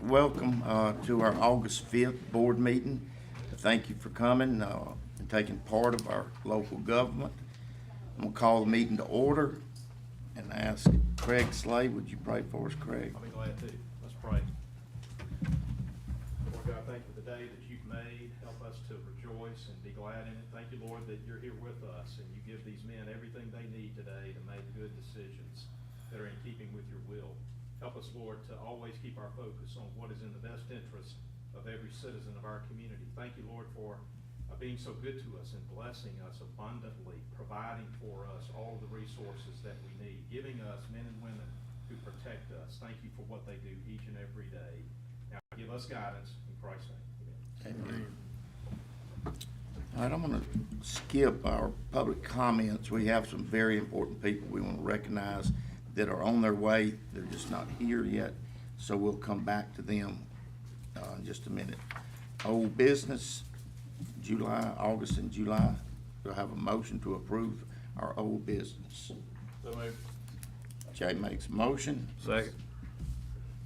welcome to our August 5th board meeting. Thank you for coming and taking part of our local government. I'm going to call the meeting to order and ask Craig Slade, would you pray for us, Craig? I'll be glad to. Let's pray. Lord God, thank you for the day that you've made. Help us to rejoice and be glad in it. Thank you, Lord, that you're here with us and you give these men everything they need today to make good decisions that are in keeping with your will. Help us, Lord, to always keep our focus on what is in the best interest of every citizen of our community. Thank you, Lord, for being so good to us and blessing us abundantly, providing for us all the resources that we need, giving us men and women who protect us. Thank you for what they do each and every day. Now give us guidance in Christ's name. Amen. All right, I'm going to skip our public comments. We have some very important people we want to recognize that are on their way. They're just not here yet, so we'll come back to them in just a minute. Old business, August and July. We'll have a motion to approve our old business. So moved. Jay makes a motion. Second.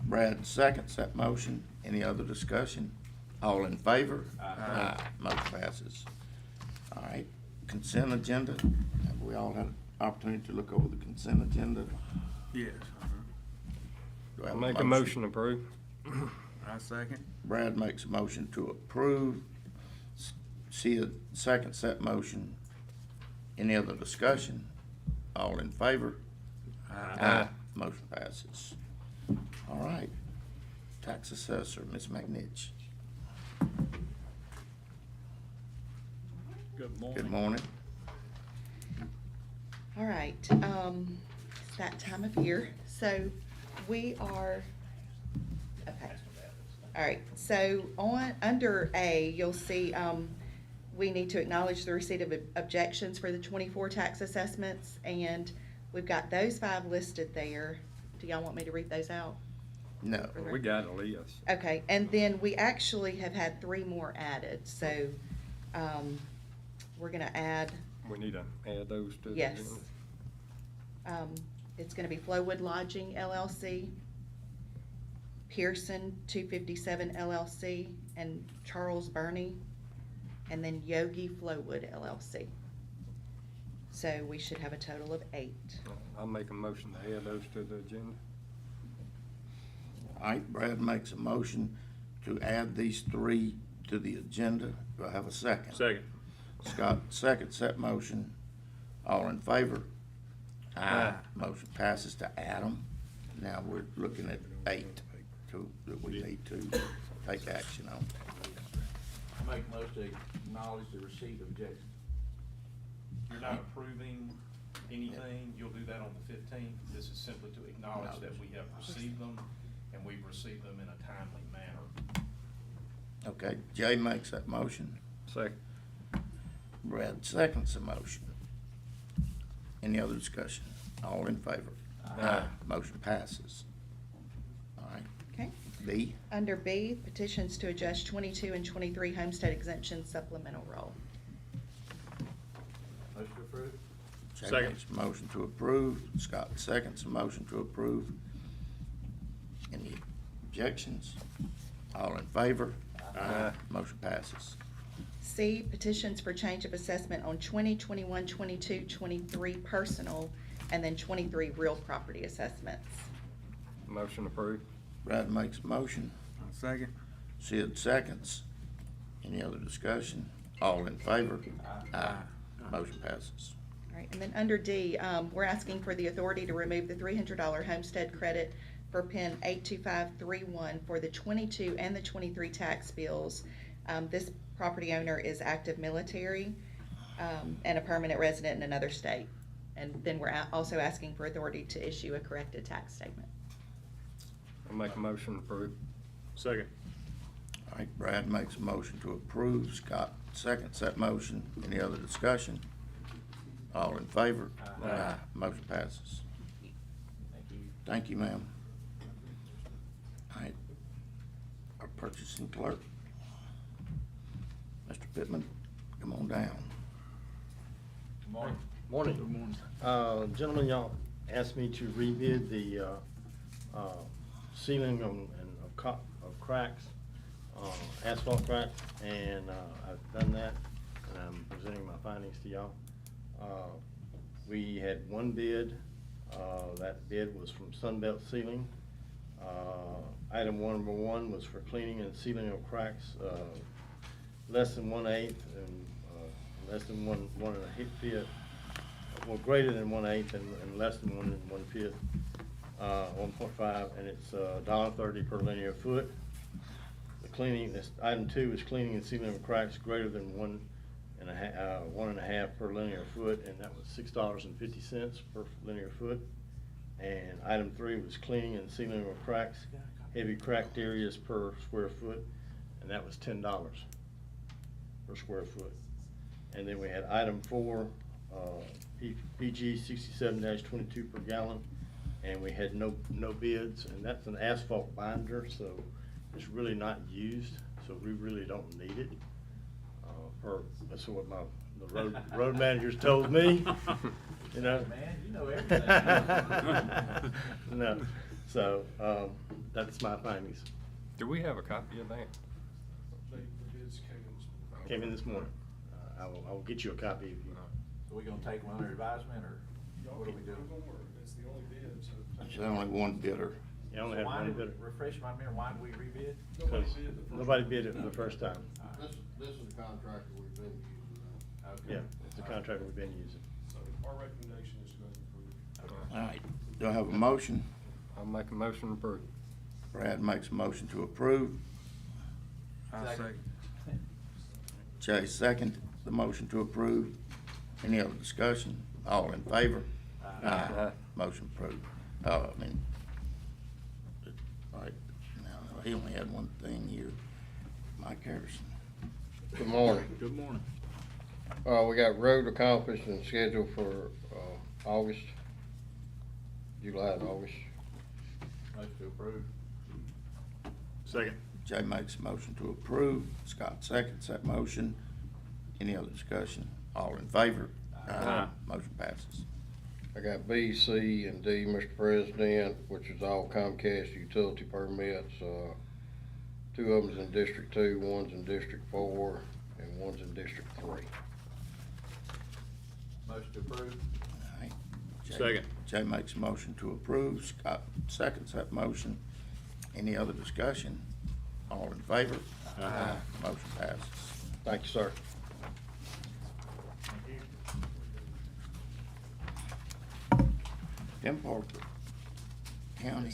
Brad seconds that motion. Any other discussion? All in favor? Aye. Motion passes. All right, consent agenda. Have we all had an opportunity to look over the consent agenda? Yes. Do I have I'll make a motion to approve. I second. Brad makes a motion to approve. Sid seconds that motion. Any other discussion? All in favor? Aye. Motion passes. All right. Tax assessor, Ms. McNitch. Good morning. Good morning. All right, it's that time of year, so we are, okay. All right, so under A, you'll see, we need to acknowledge the receipt of objections for the 24 tax assessments, and we've got those 5 listed there. Do y'all want me to read those out? No. We got a list. Okay, and then we actually have had 3 more added, so, we're gonna add. We need to add those to the Yes. agenda. It's gonna be Flowwood Lodging LLC, Pearson 257 LLC, and Charles Burney, and then Yogi Flowwood LLC. So we should have a total of 8. I'll make a motion to add those to the agenda. All right, Brad makes a motion to add these 3 to the agenda. Do I have a second? Second. Scott seconds that motion. All in favor? Aye. Motion passes to add them. Now we're looking at 8 that we need to take action on. I make most to acknowledge the receipt of objections. You're not approving anything. You'll do that on the 15th. This is simply to acknowledge that we have received them and we've received them in a timely manner. Okay, Jay makes that motion. Second. Brad seconds the motion. Any other discussion? All in favor? Aye. Motion passes. All right, Okay? B. Under B, petitions to adjust 22 and 23 homestead exemption supplemental roll. Motion approved. Jay Second. makes a motion to approve. Scott seconds the motion to approve. Any objections? All in favor? Aye. Motion passes. C, petitions for change of assessment on 20, 21, 22, 23 personal, and then 23 real property assessments. Motion approved. Brad makes a motion. I second. Sid seconds. Any other discussion? All in favor? Aye. Motion passes. All right, and then under D, we're asking for the authority to remove the $300 homestead credit for PIN 82531 for the 22 and the 23 tax bills. This property owner is active military and a permanent resident in another state. And then we're also asking for authority to issue a corrected tax statement. I'll make a motion to approve. Second. All right, Brad makes a motion to approve. Scott seconds that motion. Any other discussion? All in favor? Aye. Motion passes. Thank you. Thank you, ma'am. All right, our purchasing clerk. Mr. Pittman, come on down. Good morning. Morning. Good morning. Gentlemen, y'all asked me to rebid the ceiling and cracks, asphalt cracks, and I've done that, and I'm presenting my findings to y'all. We had one bid. That bid was from Sunbelt Sealing. Item number one was for cleaning and sealing of cracks less than 1/8 and less than one and a fifth. Well, greater than 1/8 and less than 1/5. 1.5, and it's $1.30 per linear foot. The cleaning, item two is cleaning and sealing of cracks greater than 1.5 per linear foot, and that was $6.50 per linear foot. And item three was cleaning and sealing of cracks, heavy cracked areas per square foot, and that was $10 per square foot. And then we had item four, PG 67-22 per gallon, and we had no bids, and that's an asphalt binder, so it's really not used, so we really don't need it. That's what the road managers told me, you know. Man, you know everything. No, so, that's my findings. Do we have a copy of that? The bids Came in this morning. I will get you a copy if you. So we gonna take them under advisement, or what are we doing? It's the only bid, so. There's only one bidder. You only had Why one did- bidder. Refresh my memory, why did we rebid? Because nobody bid it the first time. This is the contractor we've been using now. Okay. Yeah, it's the contractor we've been using. So our recommendation is to go ahead and approve. All right, do I have a motion? I'll make a motion to approve. Brad makes a motion to approve. I second. Jay second the motion to approve. Any other discussion? All in favor? Aye. Motion approved. All right, now, he only had one thing here. Mike Harrison. Good morning. Good morning. We got road accomplished and scheduled for, August, July and August. Motion to approve. Second. Jay makes a motion to approve. Scott seconds that motion. Any other discussion? All in favor? Aye. Motion passes. I got B, C, and D, Mr. President, which is all Comcast utility permits. Two of them's in District 2, one's in District 4, and one's in District 3. Motion to approve. All right. Jay- Second. Jay makes a motion to approve. Scott seconds that motion. Any other discussion? All in favor? Aye. Motion passes. Thank you, sir. Tim Parker, County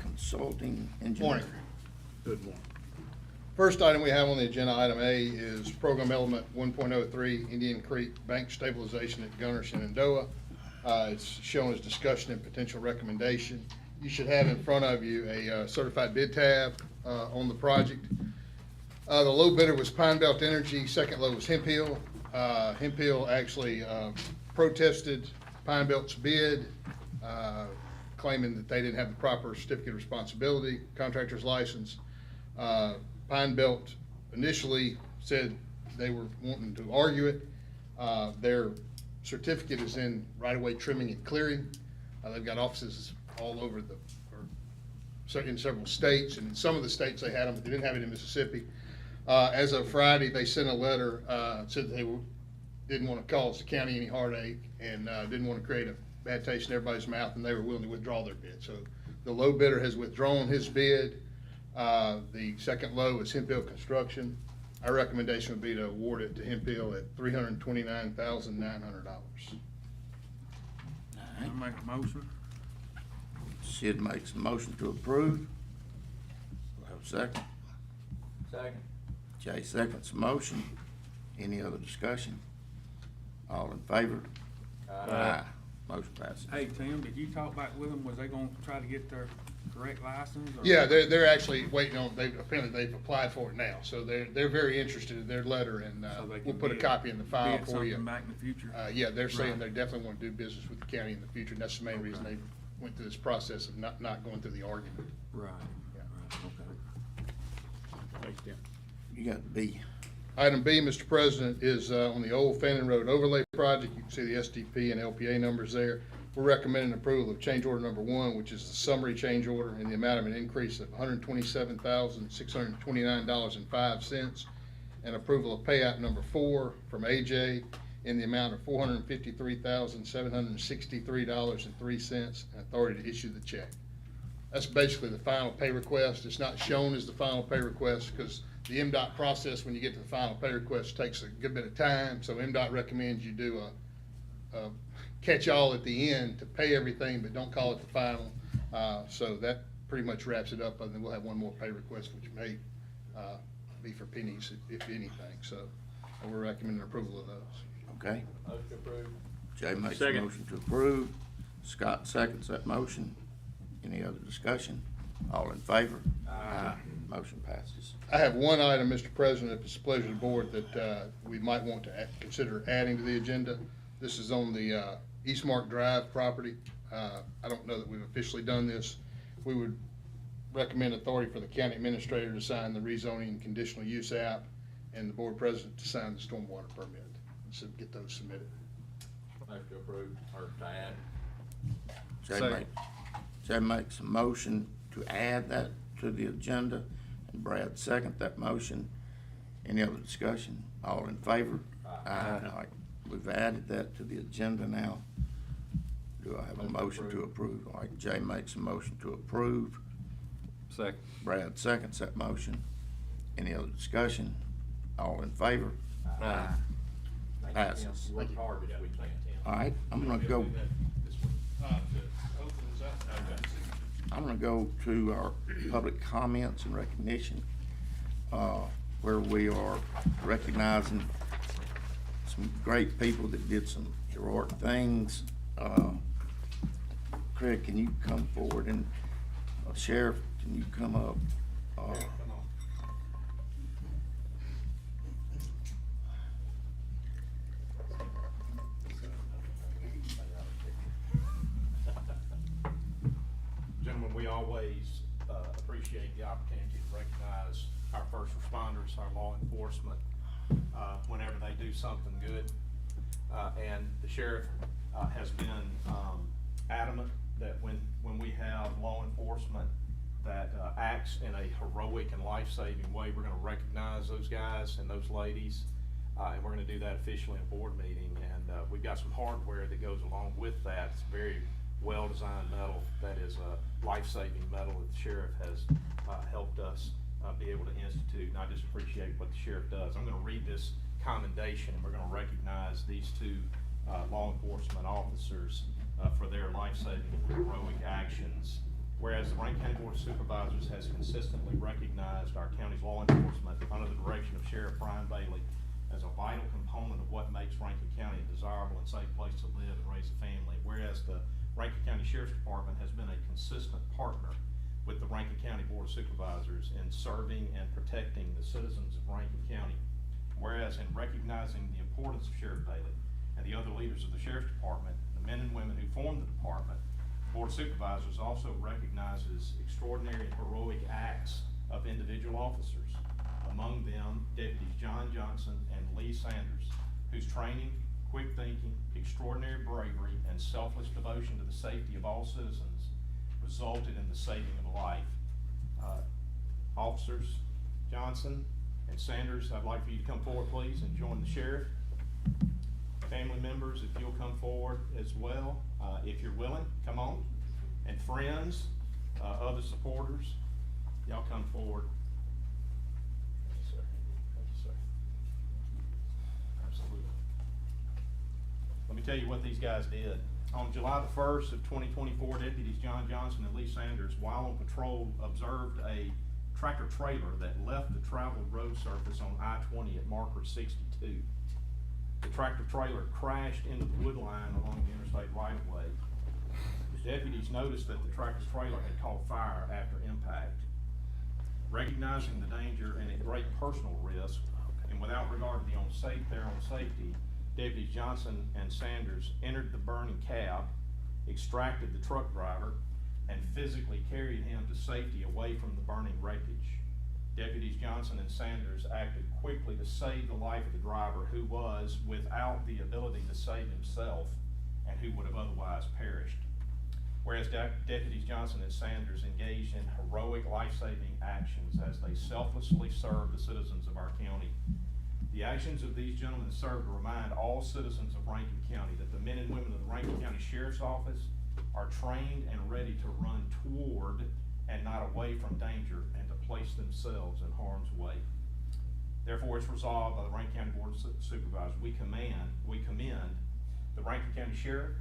Consulting Engineer. Morning. Good morning. First item we have on the agenda, item A, is Program Element 1.03, Indian Creek Bank Stabilization at Gunner Shenandoah. It's shown as discussion and potential recommendation. You should have in front of you a certified bid tab on the project. The low bidder was Pine Belt Energy, second low was Hemp Hill. Hemp Hill actually protested Pine Belt's bid, claiming that they didn't have the proper certificate of responsibility, contractor's license. Pine Belt initially said they were wanting to argue it. Their certificate is in right-of-way trimming and clearing. They've got offices all over in several states, and in some of the states they had them, but they didn't have it in Mississippi. As of Friday, they sent a letter, said they didn't want to cause the county any heartache and didn't want to create a bad taste in everybody's mouth, and they were willing to withdraw their bid. So the low bidder has withdrawn his bid. The second low is Hemp Hill Construction. Our recommendation would be to award it to Hemp Hill at $329,900. I make a motion. Sid makes a motion to approve. Do I have a second? Second. Jay seconds the motion. Any other discussion? All in favor? Aye. Motion passes. Hey, Tim, did you talk back with them? Was they gonna try to get their correct license? Or? Yeah, they're actually waiting on, apparently they've applied for it now, so they're very interested in their letter, and So they we'll can put a bid- copy in the file bid for you. something back in the future? Yeah, they're saying Right. they definitely want to do business with the county in the future, and that's the main reason they went through this process of not going through the argument. Right, Yeah. right, okay. Thanks, Tim. You got B. Item B, Mr. President, is on the old Fannin Road overlay project. You can see the SDP and LPA numbers there. We're recommending approval of change order number 1, which is the summary change order in the amount of an increase of $127,629.05, and approval of payout number 4 from AJ in the amount of $453,763.03, and authority to issue the check. That's basically the final pay request. It's not shown as the final pay request because the MDOT process, when you get to the final pay request, takes a good bit of time. So MDOT recommends you do a catch-all at the end to pay everything, but don't call it the final. So that pretty much wraps it up, and then we'll have one more pay request, which may be for pennies, if anything. So we're recommending approval of those. Okay? Motion approved. Jay makes a Second. motion to approve. Scott seconds that motion. Any other discussion? All in favor? Aye. Motion passes. I have one item, Mr. President, if it's the pleasure of the board, that we might want to consider adding to the agenda. This is on the Eastmark Drive property. I don't know that we've officially done this. We would recommend authority for the county administrator to sign the rezoning conditional use app and the board president to sign the stormwater permit. So get those submitted. Motion approved, or to add. Second. Jay makes a motion to add that to the agenda, and Brad second that motion. Any other discussion? All in favor? Aye. All right, we've added that to the agenda now. Do I have a motion to approve? All right, Jay makes a motion to approve. Second. Brad seconds that motion. Any other discussion? All in favor? Aye. Thank you, Tim. Passes. You worked hard this week, thank you, Tim. All right, I'm gonna go, I'm gonna go to our public comments and recognition, where we are recognizing some great people that did some heroic things. Craig, can you come forward, and Sheriff, can you come up? Gentlemen, we always appreciate the opportunity to recognize our first responders, our law enforcement, whenever they do something good. And the sheriff has been adamant that when we have law enforcement that acts in a heroic and life-saving way, we're gonna recognize those guys and those ladies, and we're gonna do that officially in a board meeting. And we've got some hardware that goes along with that. It's very well-designed metal that is a life-saving metal that the sheriff has helped us be able to institute. And I just appreciate what the sheriff does. I'm gonna read this commendation, and we're gonna recognize these two law enforcement officers for their life-saving and heroic actions. Whereas the Rankin County Board of Supervisors has consistently recognized our county's law enforcement under the direction of Sheriff Brian Bailey as a vital component of what makes Rankin County a desirable and safe place to live and raise a family. Whereas the Rankin County Sheriff's Department has been a consistent partner with the Rankin County Board of Supervisors in serving and protecting the citizens of Rankin County. Whereas in recognizing the importance of Sheriff Bailey and the other leaders of the Sheriff's Department, the men and women who form the department, the Board of Supervisors also recognizes extraordinary and heroic acts of individual officers. Among them, Deputies John Johnson and Lee Sanders, whose training, quick thinking, extraordinary bravery, and selfless devotion to the safety of all citizens resulted in the saving of a life. Officers Johnson and Sanders, I'd like for you to come forward, please, and join the sheriff. Family members, if you'll come forward as well, if you're willing, come on. And friends, other supporters, y'all come forward. Thank you, sir. Thank you, sir. Absolutely. Let me tell you what these guys did. On July the 1st of 2024, Deputies John Johnson and Lee Sanders, while on patrol, observed a tractor trailer that left the traveled road surface on I-20 at marker 62. The tractor trailer crashed into the wood line along the interstate right-of-way. The deputies noticed that the tractor trailer had caught fire after impact. Recognizing the danger and at great personal risk, and without regard to their own safety, Deputies Johnson and Sanders entered the burning cab, extracted the truck driver, and physically carried him to safety away from the burning wreckage. Deputies Johnson and Sanders acted quickly to save the life of the driver, who was without the ability to save himself and who would have otherwise perished. Whereas Deputies Johnson and Sanders engaged in heroic life-saving actions as they selflessly served the citizens of our county. The actions of these gentlemen serve to remind all citizens of Rankin County that the men and women of the Rankin County Sheriff's Office are trained and ready to run toward and not away from danger and to place themselves in harm's way. Therefore, it's resolved by the Rankin County Board of Supervisors, we commend the Rankin County Sheriff,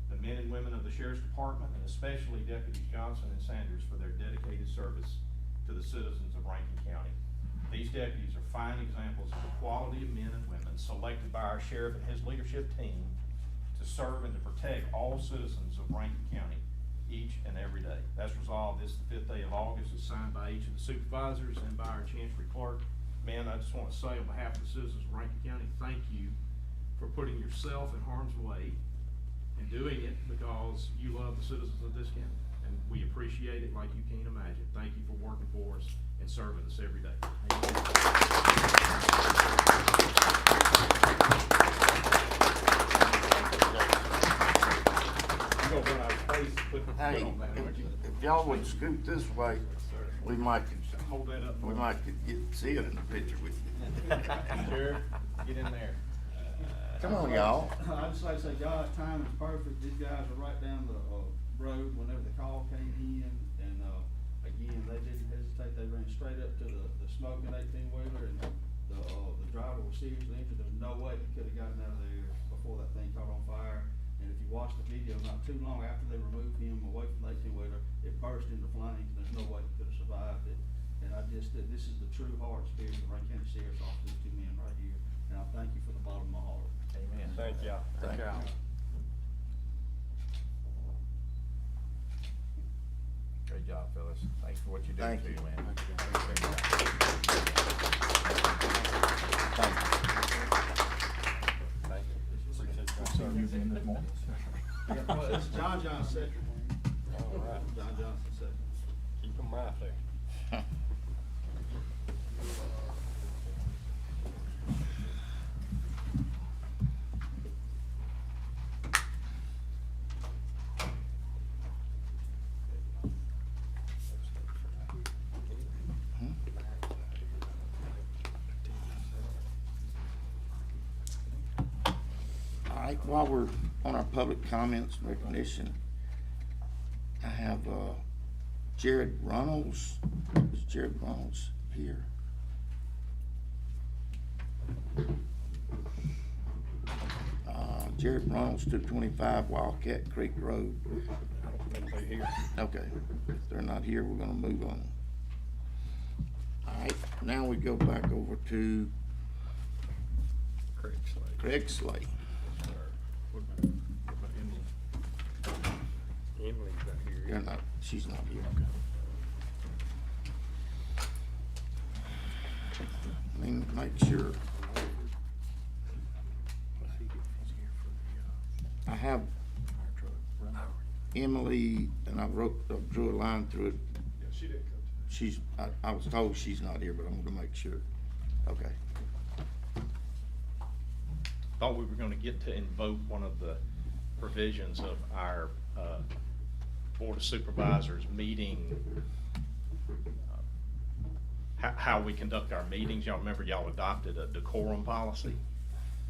the men and women of the Sheriff's Department, and especially Deputies Johnson and Sanders for their dedicated service to the citizens of Rankin County. These deputies are fine examples of the quality of men and women selected by our sheriff and his leadership team to serve and to protect all citizens of Rankin County each and every day. That's resolved this the 5th day of August, is signed by each of the supervisors and by our Chancery Clerk. Man, I just want to say on behalf of the citizens of Rankin County, thank you for putting yourself in harm's way and doing it because you love the citizens of this county. And we appreciate it like you can't imagine. Thank you for working for us and serving us every day. Hey, if y'all would scoot this way, we might Hold that up. see it in the picture with you. Sheriff, get in there. Come on, y'all. I'd just like to say, God, time is perfect. These guys are right down the road whenever the call came in, and again, they didn't hesitate. They ran straight up to the smoking 18-wheeler, and the driver was seriously injured. There's no way he could have gotten out of there before that thing caught on fire. And if you watch the video, not too long after they removed him away from the 18-wheeler, it burst into flames. There's no way he could have survived it. And this is the true heart spirit of the Rankin County Sheriff's Office, these two men right here. And I thank you from the bottom of my heart. Amen. Thank y'all. Thank you. Great job, fellas. Thanks for what you do Thank too, you. man. Thank you. Appreciate your See you service. again this morning. Yeah, well, it's John second. All right. John Johnson second. Keep them right there. All right, while we're on our public comments and recognition, I have Jared Runnels. Is Jared Runnels here? Jared Runnels, 225 Wildcat Creek Road. I don't think they're here. Okay, if they're not here, we're gonna move on. All right, now we go back over to Craig Slade. Craig Slay. What about Emily? Emily's not here. You're not, she's not here. Let me make sure. I have Emily, and I drew a line through it. Yeah, she didn't come tonight. I was told she's not here, but I'm gonna make sure. Okay. Thought we were gonna get to invoke one of the provisions of our Board of Supervisors meeting, how we conduct our meetings. Y'all remember y'all adopted a decorum policy?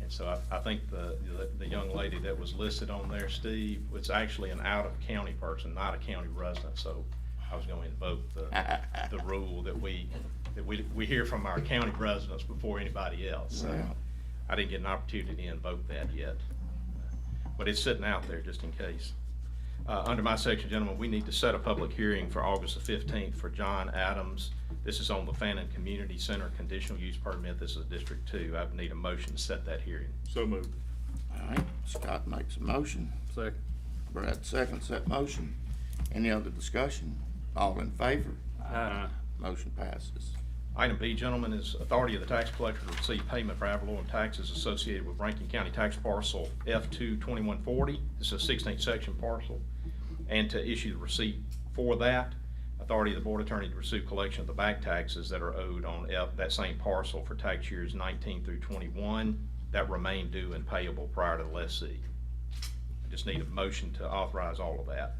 And so I think the young lady that was listed on there, Steve, was actually an out-of-county person, not a county resident. So I was gonna invoke the rule that we hear from our county residents before anybody else. So Yeah. I didn't get an opportunity to invoke that yet, but it's sitting out there just in case. Under my section, gentlemen, we need to set a public hearing for August the 15th for John Adams. This is on the Fannin Community Center conditional use permit. This is District 2. I need a motion to set that hearing. So moved. All right, Scott makes a motion. Second. Brad seconds that motion. Any other discussion? All in favor? Aye. Motion passes. Item B, gentlemen, is authority of the tax collector to receive payment for ad valorem taxes associated with Rankin County Tax Parcel F2-2140. This is a 16th section parcel. And to issue the receipt for that. Authority of the board attorney to pursue collection of the back taxes that are owed on that same parcel for tax years 19 through 21 that remain due and payable prior to the lessee. just need a motion to authorize all of that.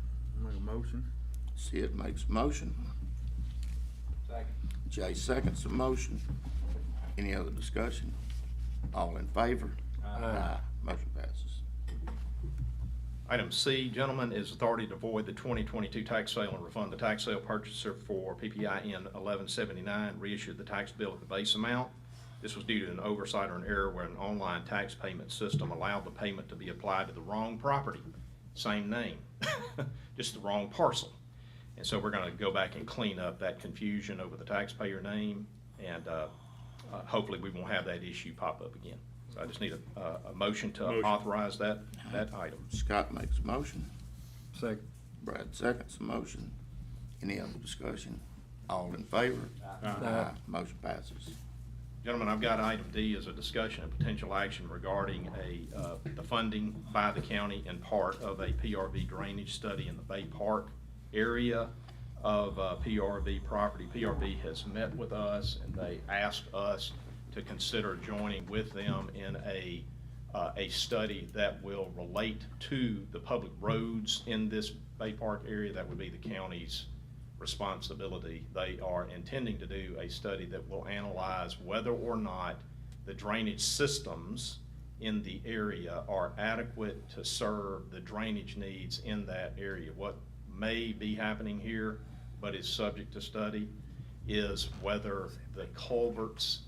Make a motion. Sid makes a motion. Second. Jay seconds the motion. Any other discussion? All in favor? Aye. Motion passes. Item C, gentlemen, is authority to void the 2022 tax sale and refund the tax sale purchaser for PPIN 1179, reissue the tax bill at the base amount. This was due to an oversight or an error where an online tax payment system allowed the payment to be applied to the wrong property, same name, just the wrong parcel. And so we're going to go back and clean up that confusion over the taxpayer name, and hopefully we won't have that issue pop up again. So I just need a motion to authorize that item. Scott makes a motion. Second. Brad seconds the motion. Any other discussion? All in favor? Aye. Motion passes. Gentlemen, I've got item D as a discussion and potential action regarding the funding by the county in part of a PRV drainage study in the Bay Park area of PRV property. PRV has met with us and they asked us to consider joining with them in a study that will relate to the public roads in this Bay Park area. That would be the county's responsibility. They are intending to do a study that will analyze whether or not the drainage systems in the area are adequate to serve the drainage needs in that area. What may be happening here, but is subject to study, is whether the culverts,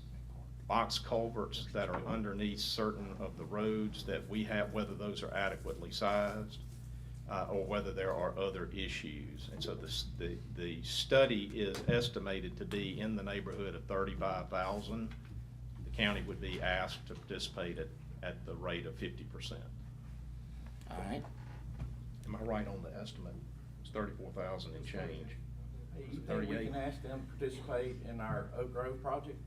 box culverts that are underneath certain of the roads that we have, whether those are adequately sized, or whether there are other issues. And so the study is estimated to be in the neighborhood of $35,000. The county would be asked to participate at the rate of 50%. All right. Am I right on the estimate? It's 34,000 and change. You think we can ask them to participate in our Oak Grove project?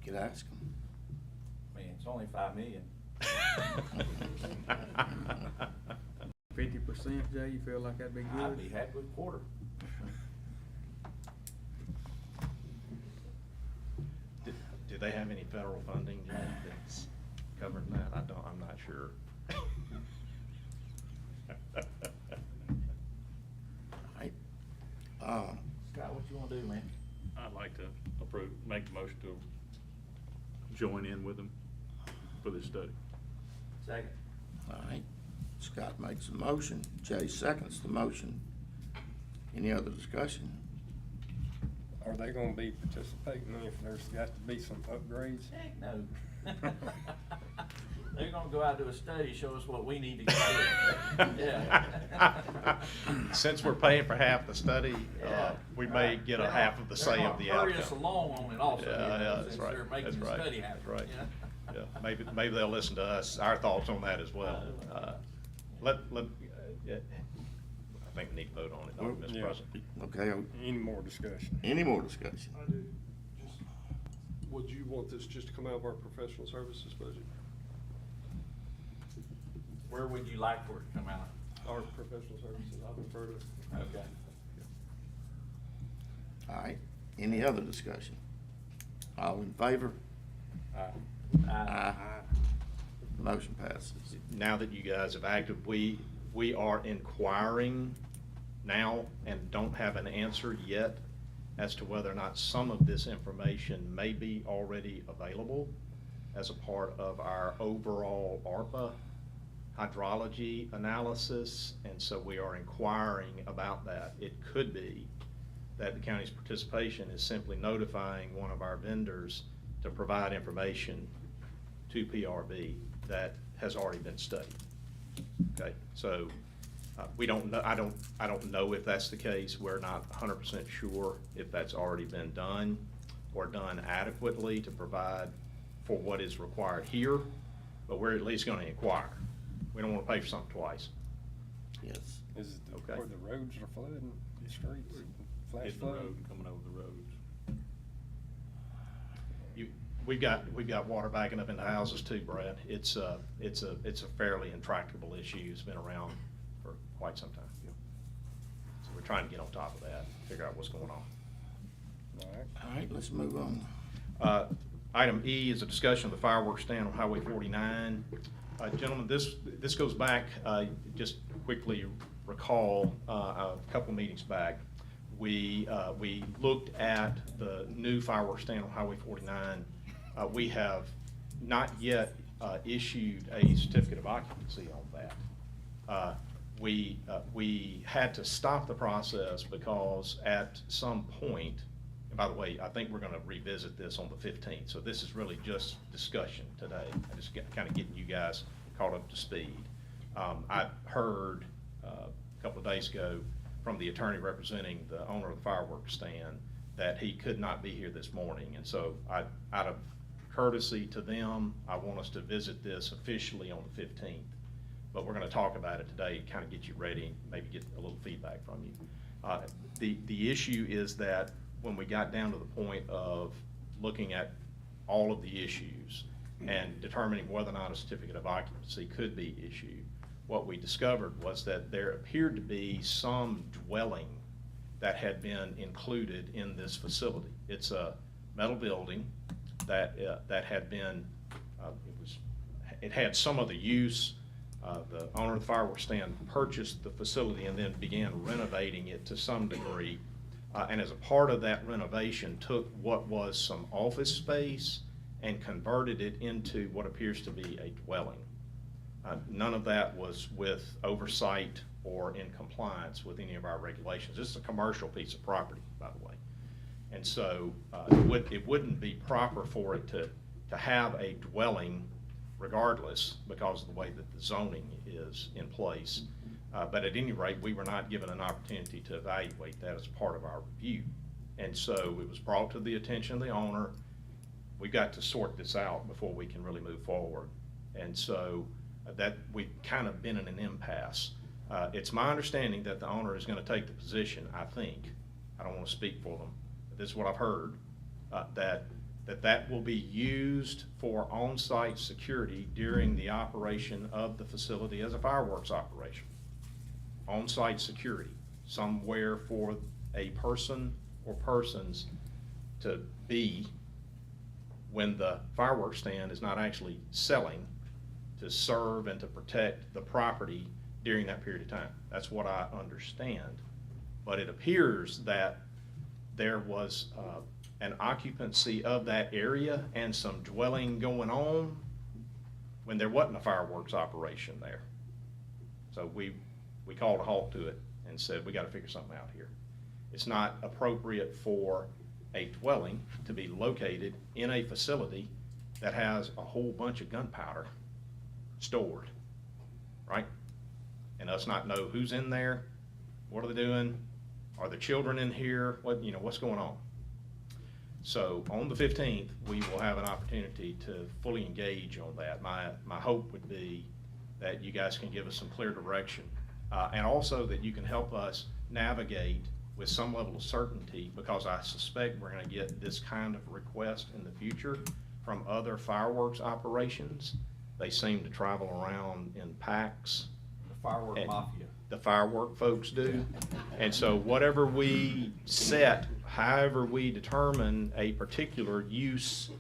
Could ask him. I mean, it's only $5 million. 50%, Jay, you feel like that'd be good? I'd be happy with a quarter. Do they have any federal funding, Jay, that's covering that? I'm not sure. All right. Scott, what you wanna do, man? I'd like to make the motion to join in with them for this study. Second. All right. Scott makes a motion. Jay seconds the motion. Any other discussion? Are they gonna be participating if there's got to be some upgrades? Heck, no. They're gonna go out to a study, show us what we need to get. Yeah. Since we're paying for half the study, Yeah. we may get a half of the say of the They're gonna hurry us outcome. along on it also, Yeah, you know, that's since right. they're making That's the right. study happen. That's right. you know? Yeah, maybe they'll listen to us, our thoughts on that as well. I think we need to vote on it, don't we, Mr. Yeah. President? Okay. Any more discussion? Any more discussion? I do. Just, would you want this just to come out of our professional services budget? Where would you like for it to come out? Our professional services, I prefer to. Okay. All right. Any other discussion? All in favor? Aye. Motion passes. Now that you guys have acted, we are inquiring now and don't have an answer yet as to whether or not some of this information may be already available as a part of our overall ARPA hydrology analysis, and so we are inquiring about that. It could be that the county's participation is simply notifying one of our vendors to provide information to PRB that has already been studied. Okay, so we don't know. I don't know if that's the case. We're not 100% sure if that's already been done or done adequately to provide for what is required here, but we're at least going to inquire. We don't want to pay for something twice. Yes. Is it Okay. where the roads are flooding, the streets, flash Hitting the flood? road and coming over the roads. We've got water backing up into houses too, Brad. It's a fairly intractable issue. It's been around for quite some time. So we're trying to get on top of that, figure out what's going on. All right. All right, let's move on. Item E is a discussion of the fireworks stand on Highway 49. Gentlemen, this goes back, just quickly recall, a couple meetings back, we looked at the new fireworks stand on Highway 49. We have not yet issued a certificate of occupancy on that. We had to stop the process because at some point, and by the way, I think we're gonna revisit this on the 15th, so this is really just discussion today. I just kind of getting you guys caught up to speed. I heard a couple of days ago from the attorney representing the owner of the fireworks stand that he could not be here this morning, and so out of courtesy to them, I want us to visit this officially on the 15th. But we're gonna talk about it today, kind of get you ready, maybe get a little feedback from you. The issue is that when we got down to the point of looking at all of the issues and determining whether or not a certificate of occupancy could be issued, what we discovered was that there appeared to be some dwelling that had been included in this facility. It's a metal building that had been, it had some other use. The owner of the fireworks stand purchased the facility and then began renovating it to some degree. And as a part of that renovation, took what was some office space and converted it into what appears to be a dwelling. None of that was with oversight or in compliance with any of our regulations. This is a commercial piece of property, by the way. And so it wouldn't be proper for it to have a dwelling regardless because of the way that the zoning is in place. But at any rate, we were not given an opportunity to evaluate that as part of our review. And so it was brought to the attention of the owner. We've got to sort this out before we can really move forward. And so that we've kind of been in an impasse. It's my understanding that the owner is going to take the position, I think, I don't want to speak for them, but this is what I've heard, that will be used for on-site security during the operation of the facility as a fireworks operation. On-site security, somewhere for a person or persons to be when the fireworks stand is not actually selling, to serve and to protect the property during that period of time. That's what I understand. But it appears that there was an occupancy of that area and some dwelling going on when there wasn't a fireworks operation there. So we called a halt to it and said, we gotta figure something out here. It's not appropriate for a dwelling to be located in a facility that has a whole bunch of gunpowder stored, right? And us not know who's in there, what are they doing, are the children in here, what's going on? So on the 15th, we will have an opportunity to fully engage on that. My hope would be that you guys can give us some clear direction, and also that you can help us navigate with some level of certainty, because I suspect we're gonna get this kind of request in the future from other fireworks operations. They seem to travel around in packs. The firework mafia. The firework folks do. And so whatever we set, however we determine a particular use,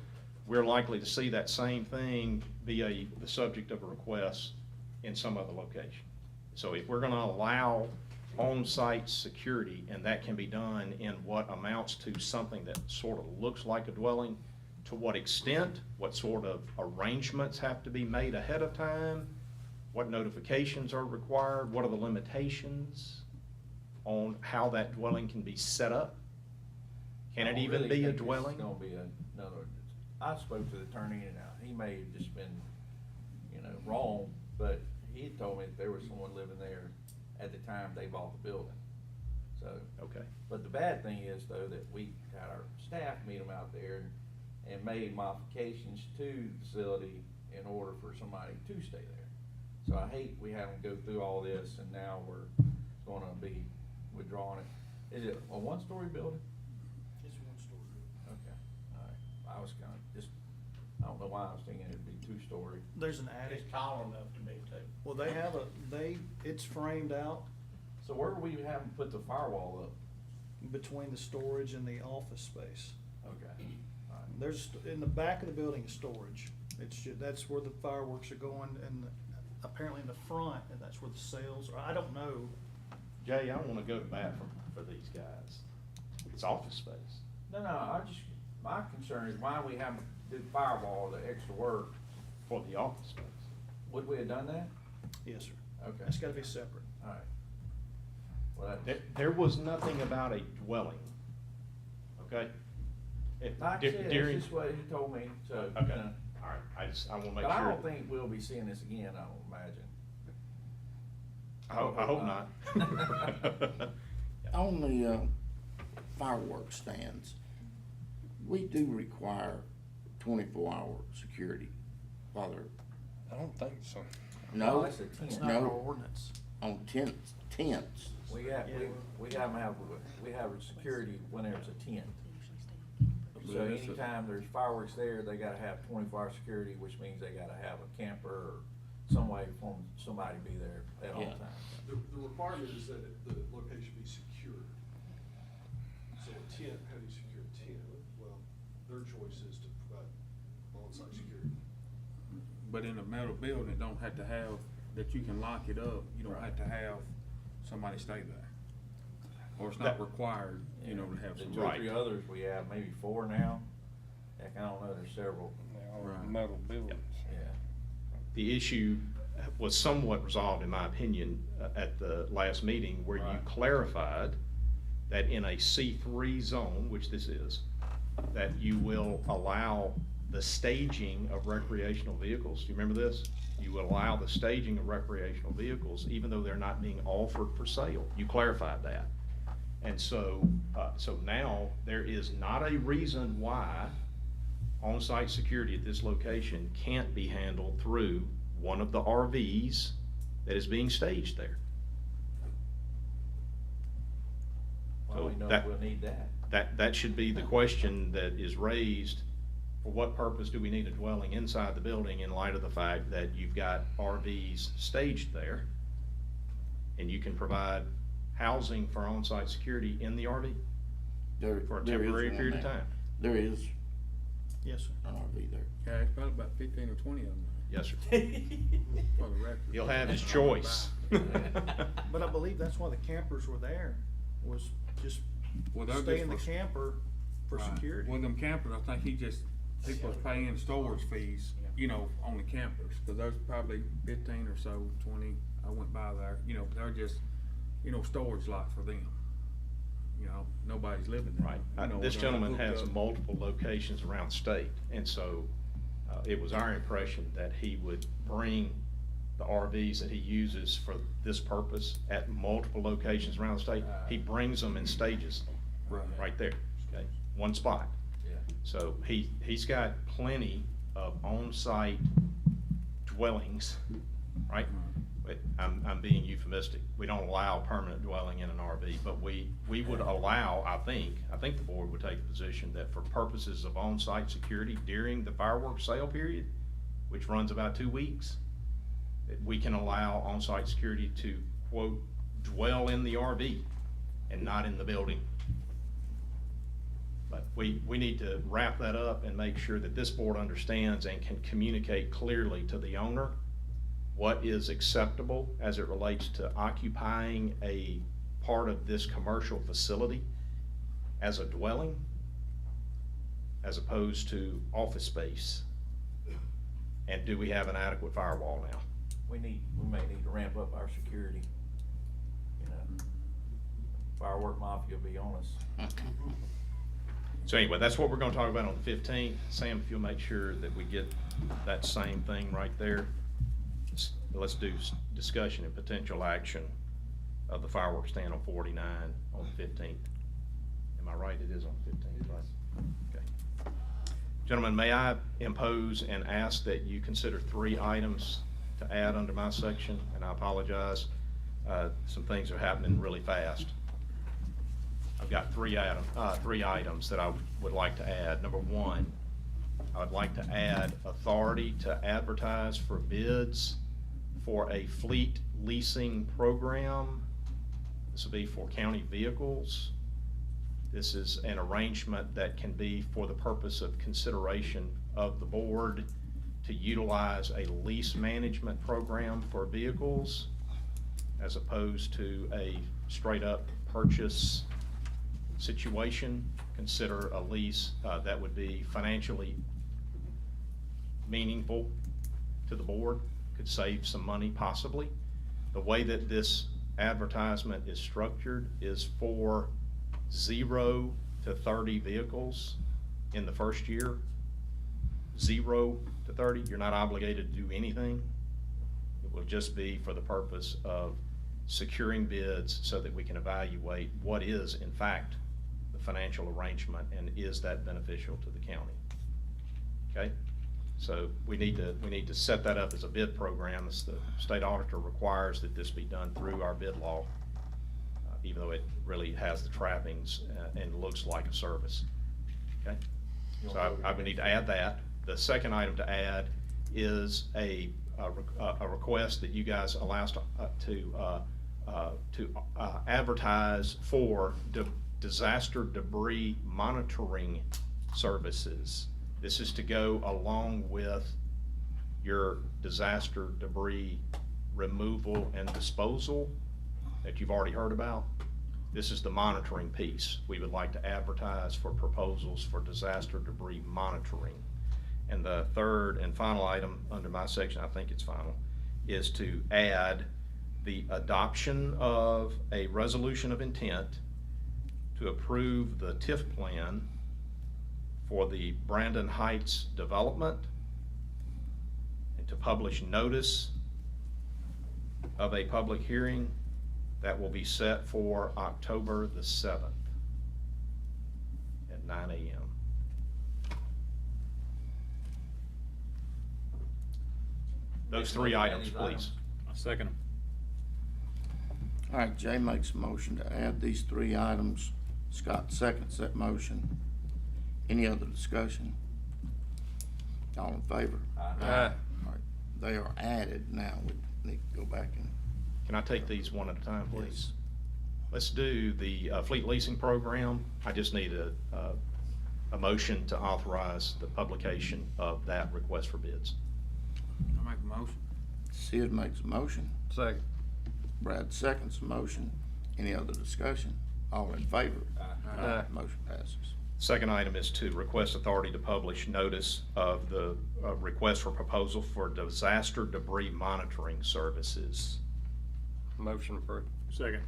we're likely to see that same thing be the subject of a request in some other location. So if we're gonna allow on-site security, and that can be done in what amounts to something that sort of looks like a dwelling, to what extent, what sort of arrangements have to be made ahead of time, what notifications are required, what are the limitations on how that dwelling can be set up? Can it even be a dwelling? It's gonna be another, I spoke to the attorney and he may have just been, wrong, but he had told me that there was someone living there at the time they bought the building. So. Okay. But the bad thing is though, that we had our staff meet them out there and made modifications to the facility in order for somebody to stay there. So I hate we have them go through all this and now we're gonna be withdrawing it. Is it a one-story building? It's a one-story building. Okay, all right. I was kinda I don't know why I was thinking it'd be two-story. There's an attic. It's tall enough to me too. Well, it's framed out So where do we have them put the firewall up? between the storage and the office space. Okay, all right. There's, in the back of the building is storage. That's where the fireworks are going, and apparently in the front, and that's where the sales are. I don't know. Jay, I wanna go to bat for these guys. It's office space. No, my concern is why we haven't did firewall, the extra work. For the office space. Would we have done that? Yes, sir. Okay. That's gotta be separate. All right. Well, There was nothing about a dwelling, okay? like I said, During- that's just what he told me, so, Okay, you know. all right, I wanna make But I sure. don't think we'll be seeing this again, I don't imagine. I hope not. On the fireworks stands, we do require 24-hour security while they're, I don't think so. no, That's a tent. It's not our no, ordinance. on tents. We have security when there's a tent. So But it's a- anytime there's fireworks there, they gotta have 24-hour security, which means they gotta have a camper or some way for somebody to be there at all Yeah. times. The requirement is that the location be secured. So a tent, how do you secure a tent? Well, their choice is to provide on-site security. But in a metal building, it don't have to have, that you can lock it up, you don't have to have somebody stay there. Or it's not That- required, you know, to have The some. two or three others we have, maybe 4 now. Heck, I don't know, there's several. They're all Right. metal buildings. Yeah. The issue was somewhat resolved, in my opinion, at the last meeting, where you Right. clarified that in a C3 zone, which this is, that you will allow the staging of recreational vehicles. Do you remember this? You will allow the staging of recreational vehicles, even though they're not being offered for sale. You clarified that. And so now there is not a reason why on-site security at this location can't be handled through one of the RVs that is being staged there. Well, So we know that- we'll need that. That should be the question that is raised. For what purpose do we need a dwelling inside the building in light of the fact that you've got RVs staged there? And you can provide housing for on-site security in the RV There, for a there is temporary one period of now. time? There is Yes, sir. an RV there. Yeah, it's probably about 15 or 20 of them, Yes, sir. for the record. He'll have his choice. But I believe that's why the campers were there, was just Well, they're stay just in the for- camper for Right. security. Well, them campers, I think people was paying storage fees, you know, on the campers, cause there's probably 15 or so, 20, I went by there, you know, they're just, you know, storage lot for them. You know, nobody's living there. Right. You know, This they're gentleman hooked has up. multiple locations around the state, and so it was our impression that he would bring the RVs that he uses for this purpose at multiple locations around the state. He brings them and stages them right there, okay? One spot. Yeah. So he's got plenty of on-site dwellings, right? But I'm being euphemistic. We don't allow permanent dwelling in an RV, but we would allow, I think the board would take the position that for purposes of on-site security during the fireworks sale period, which runs about 2 weeks, that we can allow on-site security to, quote, dwell in the RV and not in the building. But we need to wrap that up and make sure that this board understands and can communicate clearly to the owner what is acceptable as it relates to occupying a part of this commercial facility as a dwelling, as opposed to office space. And do we have an adequate firewall now? We may need to ramp up our security. You know, firework mafia will be on us. So anyway, that's what we're gonna talk about on the 15th. Sam, if you'll make sure that we get that same thing right there. Let's do discussion and potential action of the fireworks stand on 49 on the 15th. Am I right? It is on the 15th, right? Okay. Gentlemen, may I impose and ask that you consider 3 items to add under my section? And I apologize, some things are happening really fast. I've got 3 items that I would like to add. Number 1, I would like to add authority to advertise for bids for a fleet leasing program. This will be for county vehicles. This is an arrangement that can be for the purpose of consideration of the board to utilize a lease management program for vehicles as opposed to a straight-up purchase situation. Consider a lease that would be financially meaningful to the board, could save some money possibly. The way that this advertisement is structured is for 0 to 30 vehicles in the first year. 0 to 30, you're not obligated to do anything. It will just be for the purpose of securing bids so that we can evaluate what is in fact the financial arrangement and is that beneficial to the county. Okay? So we need to set that up as a bid program. As the state auditor requires that this be done through our bid law, even though it really has the trappings and looks like a service. Okay? So I would need to add that. The second item to add is a request that you guys allow us to advertise for disaster debris monitoring services. This is to go along with your disaster debris removal and disposal that you've already heard about. This is the monitoring piece. We would like to advertise for proposals for disaster debris monitoring. And the third and final item under my section, I think it's final, is to add the adoption of a resolution of intent to approve the TIF plan for the Brandon Heights development and to publish notice of a public hearing that will be set for October the 7th at 9 a.m. Those three items, please. I'll second them. All right, Jay makes a motion to add these 3 items. Scott seconds that motion. Any other discussion? All in favor? Aye. All right, they are added now. We need to go back and. Can I take these one at a time, please? Let's do the fleet leasing program. I just need a motion to authorize the publication of that request for bids. I make a motion. Sid makes a motion. Second. Brad seconds the motion. Any other discussion? All in favor? Aye. Motion passes. Second item is to request authority to publish notice of the request for proposal for disaster debris monitoring services. Motion approved. Second.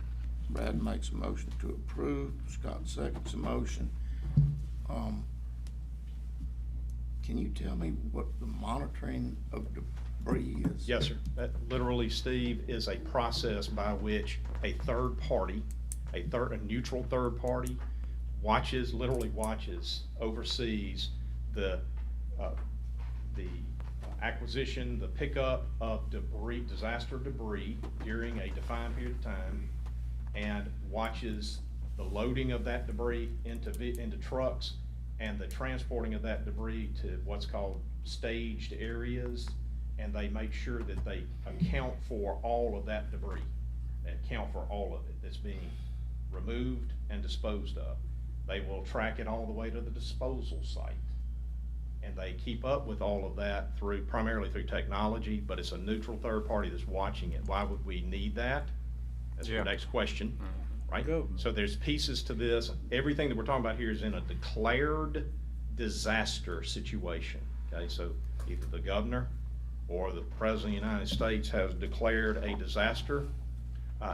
Brad makes a motion to approve. Scott seconds the motion. Can you tell me what the monitoring of debris is? Yes, sir. That literally, Steve, is a process by which a third party, a neutral third party, literally watches, oversees the acquisition, the pickup of debris, disaster debris during a defined period of time, and watches the loading of that debris into trucks and the transporting of that debris to what's called staged areas, and they make sure that they account for all of that debris, and account for all of it that's being removed and disposed of. They will track it all the way to the disposal site. And they keep up with all of that primarily through technology, but it's a neutral third party that's watching it. Why would we need that? That's the next question, right? So there's pieces to this. Everything that we're talking about here is in a declared disaster situation, okay? So either the governor or the President of the United States has declared a disaster,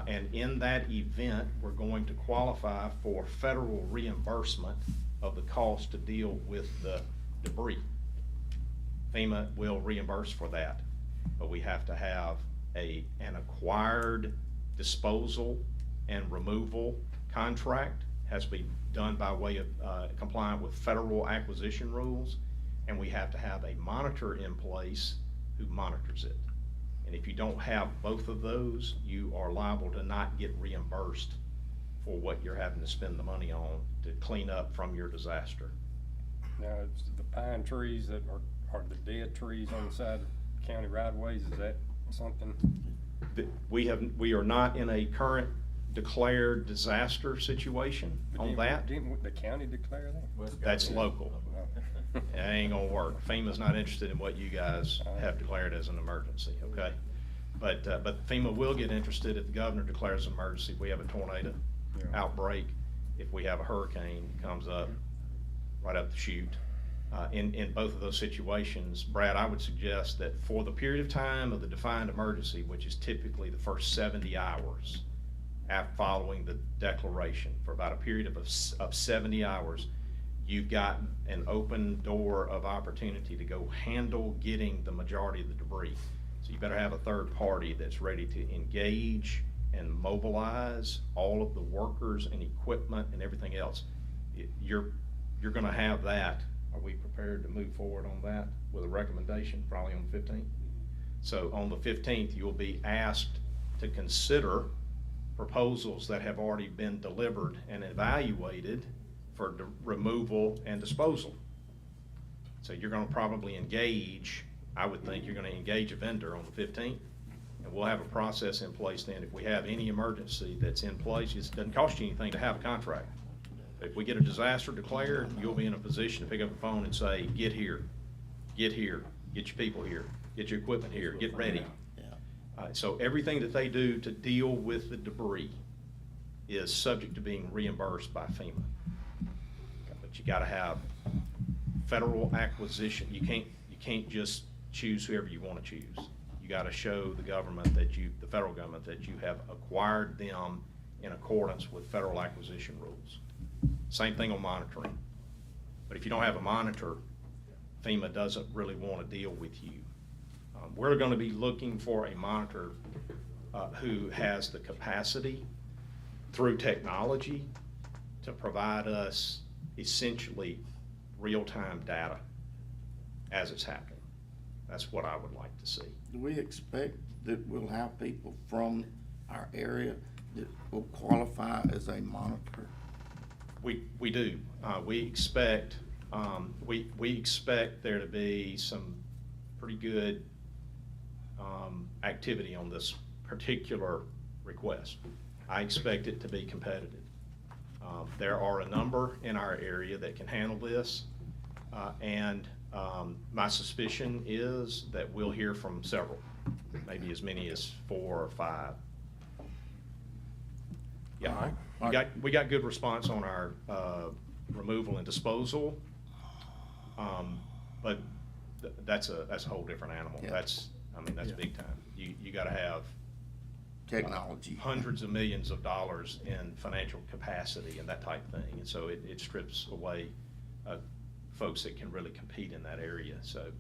and in that event, we're going to qualify for federal reimbursement of the cost to deal with the debris. FEMA will reimburse for that, but we have to have an acquired disposal and removal contract. Has to be done by way of compliant with federal acquisition rules, and we have to have a monitor in place who monitors it. And if you don't have both of those, you are liable to not get reimbursed for what you're having to spend the money on to clean up from your disaster. Now, it's the pine trees that are the dead trees on the side of county right of ways, is that something? We are not in a current declared disaster situation on that. Didn't the county declare that? That's local. It ain't gonna work. FEMA's not interested in what you guys have declared as an emergency, okay? But FEMA will get interested if the governor declares an emergency, if we have a tornado outbreak, if we have a hurricane comes up right up the chute. In both of those situations, Brad, I would suggest that for the period of time of the defined emergency, which is typically the first 70 hours following the declaration, for about a period of 70 hours, you've got an open door of opportunity to go handle getting the majority of the debris. So you better have a third party that's ready to engage and mobilize all of the workers and equipment and everything else. You're gonna have that. Are we prepared to move forward on that with a recommendation, probably on the 15th? So on the 15th, you'll be asked to consider proposals that have already been delivered and evaluated for removal and disposal. So you're gonna probably engage, I would think you're gonna engage a vendor on the 15th, and we'll have a process in place then. If we have any emergency that's in place, it doesn't cost you anything to have a contract. If we get a disaster declared, you'll be in a position to pick up the phone and say, get here, get your people here, get your equipment here, get ready. So everything that they do to deal with the debris is subject to being reimbursed by FEMA. But you gotta have federal acquisition. You can't just choose whoever you wanna choose. You gotta show the government the federal government that you have acquired them in accordance with federal acquisition rules. Same thing on monitoring. But if you don't have a monitor, FEMA doesn't really want to deal with you. We're going to be looking for a monitor who has the capacity through technology to provide us essentially real-time data as it's happening. That's what I would like to see. Do we expect that we'll have people from our area that will qualify as a monitor? We do. We expect there to be some pretty good activity on this particular request. I expect it to be competitive. There are a number in our area that can handle this, and my suspicion is that we'll hear from several, maybe as many as 4 or 5. Yeah, we got good response on our removal and disposal, but that's a whole different animal. Yeah. That's big time. You got to have Technology. hundreds of millions of dollars in financial capacity and that type of thing, and so it strips away folks that can really compete in that area. So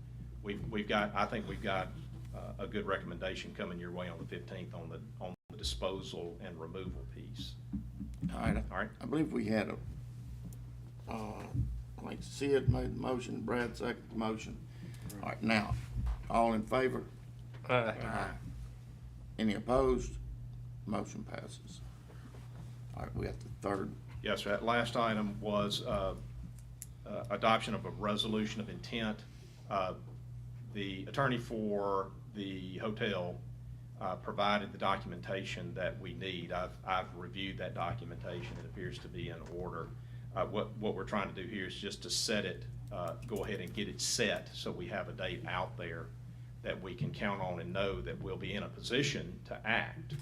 I think we've got a good recommendation coming your way on the 15th on the disposal and removal piece. All right. All right. I believe we had Sid made the motion, Brad seconded the motion. All right, now, all in favor? Aye. Any opposed? Motion passes. All right, we got the third. Yes, sir. That last item was adoption of a resolution of intent. The attorney for the hotel provided the documentation that we need. I've reviewed that documentation. It appears to be in order. What we're trying to do here is just to set it, go ahead and get it set so we have a date out there that we can count on and know that we'll be in a position to act.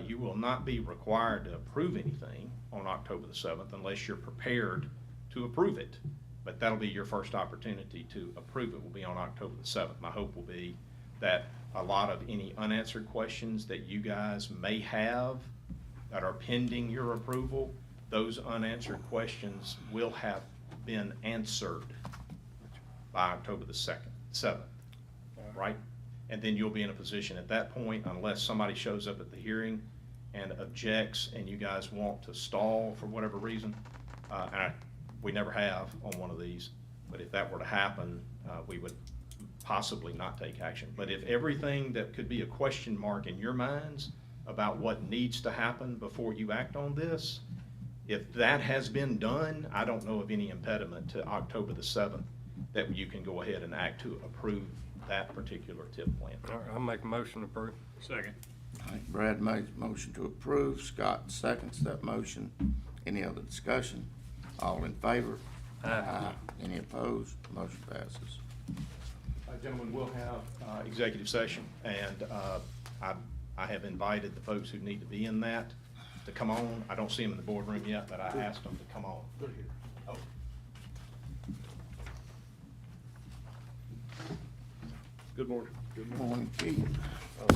You will not be required to approve anything on October the 7th unless you're prepared to approve it. But that'll be your first opportunity to approve it, will be on October the 7th. My hope will be that a lot of any unanswered questions that you guys may have that are pending your approval, those unanswered questions will have been answered by October the 7th, right? And then you'll be in a position at that point, unless somebody shows up at the hearing and objects and you guys want to stall for whatever reason, we never have on one of these, but if that were to happen, we would possibly not take action. But if everything that could be a question mark in your minds about what needs to happen before you act on this, if that has been done, I don't know of any impediment to October the 7th that you can go ahead and act to approve that particular TIF plan. All right, I'll make a motion to approve. Second. All right, Brad made a motion to approve, Scott seconds that motion. Any other discussion? All in favor? Aye. Any opposed? Motion passes. Gentlemen, we'll have executive session, and I have invited the folks who need to be in that to come on. I don't see them in the boardroom yet, but I asked them to come on. They're here. Oh. Good morning. Good morning, Keith.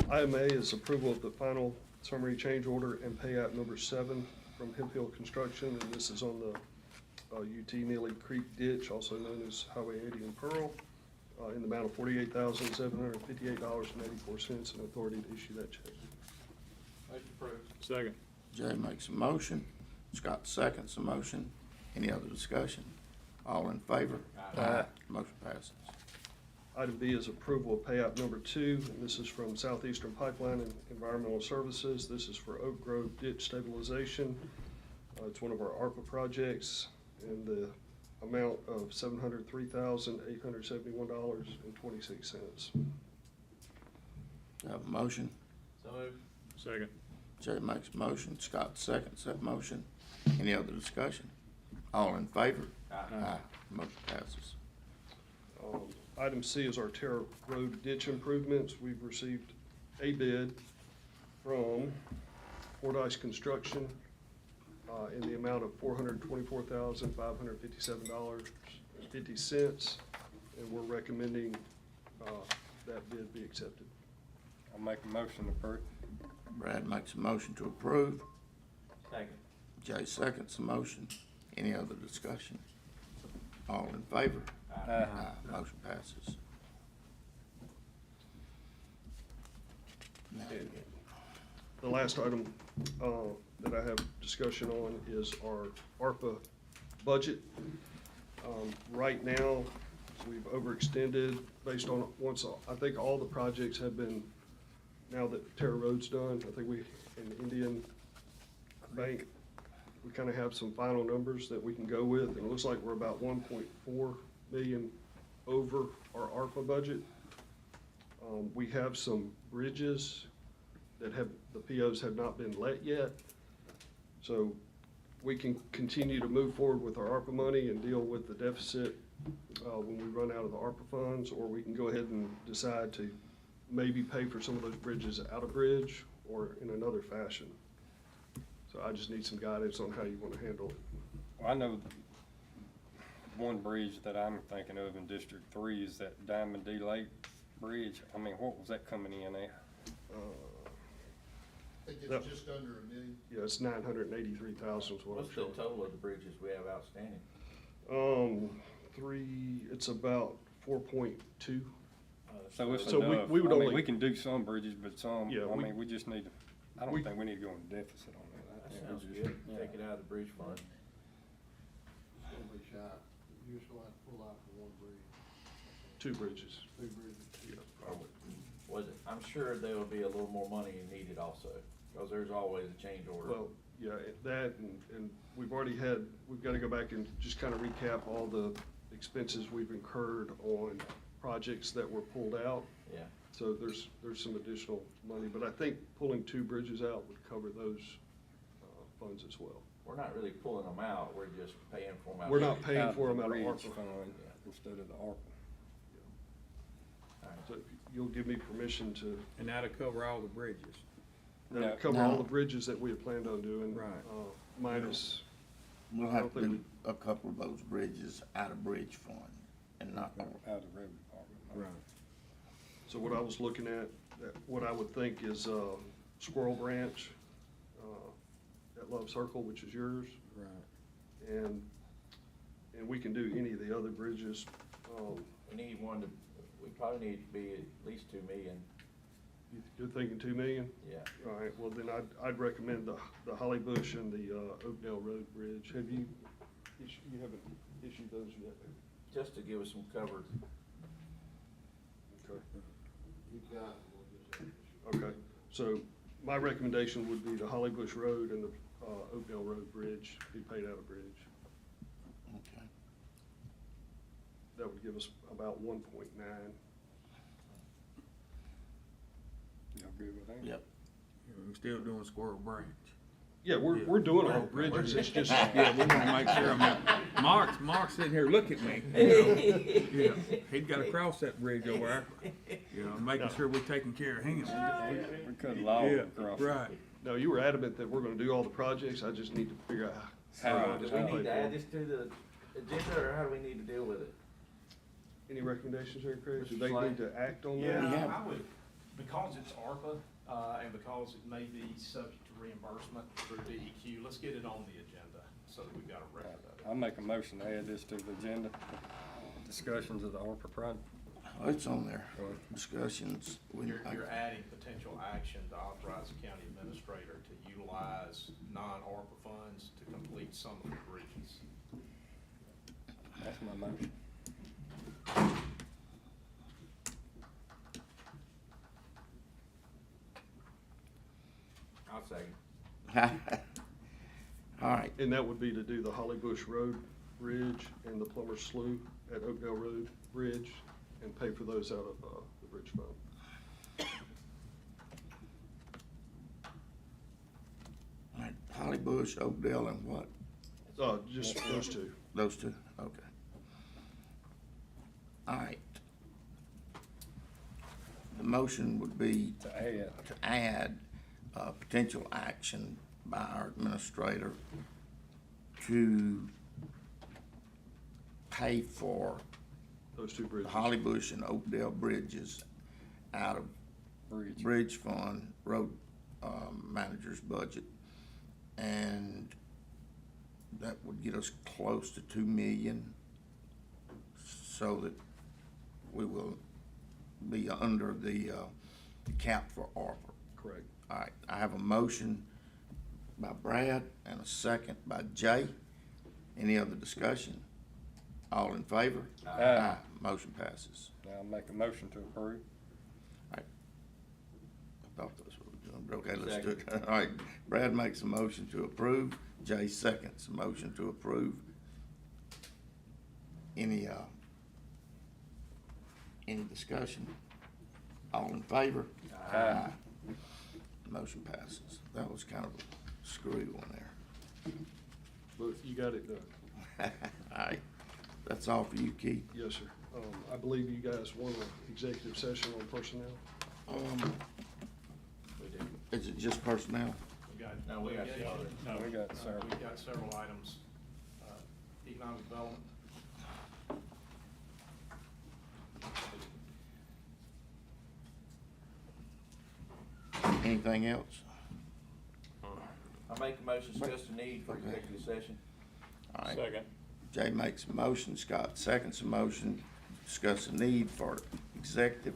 Item A is approval of the final summary change order and payout number 7 from Hemphill Construction, and this is on the UT Neely Creek ditch, also known as Highway 80 in Pearl, in the amount of $48,758.84, and authority to issue that check. Second. Jay makes a motion, Scott seconds the motion. Any other discussion? All in favor? Aye. Motion passes. Item B is approval of payout number 2, and this is from Southeastern Pipeline and Environmental Services. This is for Oak Grove ditch stabilization. It's one of our ARPA projects, and the amount of $703,871.26. Have a motion? So moved. Second. Jay makes a motion, Scott seconds that motion. Any other discussion? All in favor? Aye. Motion passes. Item C is our Terra Road ditch improvements. We've received a bid from Fordyce Construction in the amount of $424,557.50, and we're recommending that bid be accepted. I'll make a motion to approve. Brad makes a motion to approve. Second. Jay seconds the motion. Any other discussion? All in favor? Aye. Motion passes. Now, The last item that I have discussion on is our ARPA budget. Right now, we've overextended based on, I think all the projects have been, now that Terra Road's done, I think we, in Indian Bank, we kind of have some final numbers that we can go with, and it looks like we're about 1.4 million over our ARPA budget. We have some bridges that the POs have not been let yet. So we can continue to move forward with our ARPA money and deal with the deficit when we run out of the ARPA funds, or we can go ahead and decide to maybe pay for some of those bridges out of bridge or in another fashion. So I just need some guidance on how you want to handle it. Well, I know one bridge that I'm thinking of in District 3 is that Diamond D Lake Bridge. I mean, what was that coming in at? I think it's just under $1 million. Yeah, it's 983,000 is what I'm What's the showing. total of the bridges we have outstanding? It's about 4.2. So it's So we- enough. we would I mean, only- we can do some bridges, but some, Yeah, I we- mean, we just need to, I don't think we need to go in deficit on that. I That think we sounds just- good. yeah. Take it out of the bridge fund. It's gonna be shy. You're just gonna have to pull out for one bridge, 2 bridges. 2 bridges. Yeah. Was it, I'm sure there will be a little more money needed also, because there's always a change order. Well, yeah, that, and we've got to go back and just kind of recap all the expenses we've incurred on projects that were pulled out. Yeah. So there's some additional money, but I think pulling 2 bridges out would cover those funds as well. We're not really pulling them out, we're just paying for them out. We're not paying Out for of them the out of bridge ARPA. fund instead of the ARPA. So if you'll give me permission to And that'll cover all the bridges. No. cover all No. the bridges that we had planned on doing. Right. Minus, We'll I have don't to think do a couple of those bridges out of bridge fund and not, Out of the road department. so what I was looking at, what I would think is Squirrel Branch at Love Circle, which is yours. Right. And we can do any of the other bridges. We need we probably need to be at least 2 million. You're thinking 2 million? Yeah. All right, well then I'd recommend the Holly Bush and the Oakdale Road Bridge. Have you haven't issued those yet? Just to give us some cover. Okay. You've got it, we'll just have to issue. Okay, so my recommendation would be the Holly Bush Road and the Oakdale Road Bridge be paid out of bridge. okay. That would give us about 1.9. Y'all good with that? Yep. We're still doing Squirrel Branch. Yeah, we're doing our bridges, it's just. Yeah, we wanna make sure, Mark's sitting here, look at me, you know. Yeah, he'd gotta cross that bridge over there, you know, making sure we're taking care of him. We cut log Yeah, across. right. No, you were adamant that we're gonna do all the projects, I just need to figure out how. Do we need to add this to the agenda, or how do we need to deal with it? Any recommendations there, Craig? Do Mr. they Slade? need to act on that? Yeah, I would, because it's ARPA, and because it may be subject to reimbursement through DEQ, let's get it on the agenda so that we've got a record of it. I'll make a motion to add this to the agenda. Discussions of the ARPA project. Oh, it's on there. Discussions. You're adding potential action to authorize the county administrator to utilize non-ARPA funds to complete some of the bridges. That's my motion. I'll second. All right, And that would be to do the Holly Bush Road Bridge and the Plummer Slough at Oakdale Road Bridge and pay for those out of, the bridge fund. all right, Holly Bush, Oakdale, and what? Just those two. Those two, okay. All right. The motion would be to add potential action by our administrator to pay for Those two the bridges. Holly Bush and Oakdale bridges out of bridge fund, road manager's budget. And that would get us close to 2 million, so that we will be under the cap for ARPA. Correct. All right, I have a motion by Brad and a second by Jay. Any other discussion? All in favor? Aye. Motion passes. Now I'll make a motion to approve. I thought that's what we were doing. Okay, let's do it. All right, Brad makes a motion to approve. Jay seconds a motion to approve. Any discussion? All in favor? Aye. Motion passes. That was kind of a screwy one there. But you got it done. All right, that's all for you, Keith. Yes, sir. I believe you guys want an executive session on personnel. We do. Is it just personnel? No, we got the other. No, we got several. We've got several items. Economic development. Anything else? I make a motion, discuss the need for executive session. All right. Second. Jay makes a motion, Scott seconds a motion, discuss the need for executive.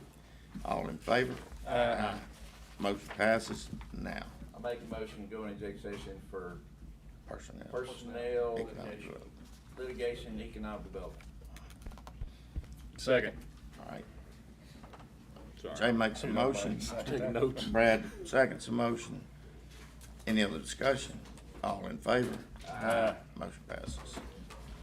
All in favor? Aye. Motion passes now. I make a motion to go into executive session for Personnel. personnel, Economic development. litigation, and economic development. Second. All right. Sorry. Jay makes a motion. Brad seconds a motion. Any other discussion? All in favor? Aye. Motion passes.